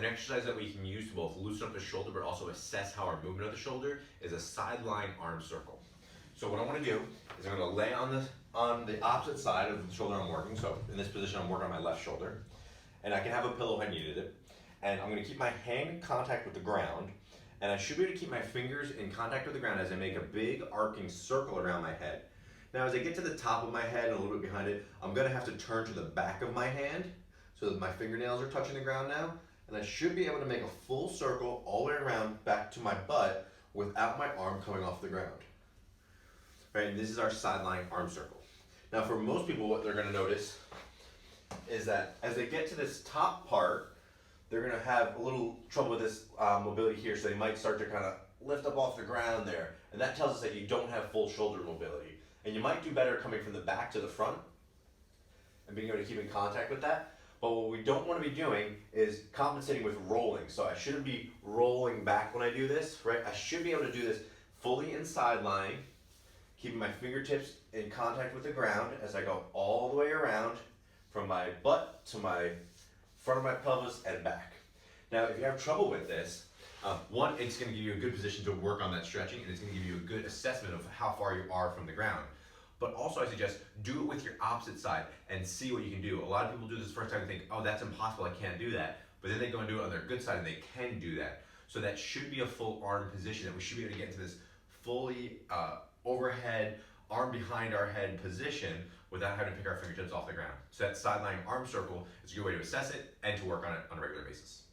an exercise that we can use to both loosen up the shoulder but also assess how our movement of the shoulder is a sideline arm circle. So what I want to do is I'm going to lay on the opposite side of the shoulder I'm working. So in this position I'm working on my left shoulder, and I can have a pillow if I needed it. And I'm going to keep my hand in contact with the ground, and I should be able to keep my fingers in contact with the ground as I make a big arcing circle around my head. Now as I get to the top of my head and a little bit behind it, I'm going to have to turn to the back of my hand so that my fingernails are touching the ground now, and I should be able to make a full circle all the way around back to my butt without my arm coming off the ground. Right, and this is our sideline arm circle. Now for most people, what they're going to notice is that as they get to this top part, they're going to have a little trouble with this mobility here, so they might start to kind of lift up off the ground there, and that tells us that you don't have full shoulder mobility. And you might do better coming from the back to the front and being able to keep in contact with that. But what we don't want to be doing is compensating with rolling. So I shouldn't be rolling back when I do this, right? I should be able to do this fully in sideline, keeping my fingertips in contact with the ground as I go all the way around from my butt to my front of my pelvis and back. Now, if you have trouble with this, one, it's going to give you a good position to work on that stretching, and it's going to give you a good assessment of how far you are from the ground. But also I suggest do it with your opposite side and see what you can do. A lot of people do this first time and think, oh, that's impossible, I can't do that. But then they go and do it on their good side and they can do that. So that should be a full arm position, that we should be able to get into this fully overhead, arm behind our head position without having to pick our fingertips off the ground. So that sideline arm circle is a good way to assess it and to work on it on a regular basis.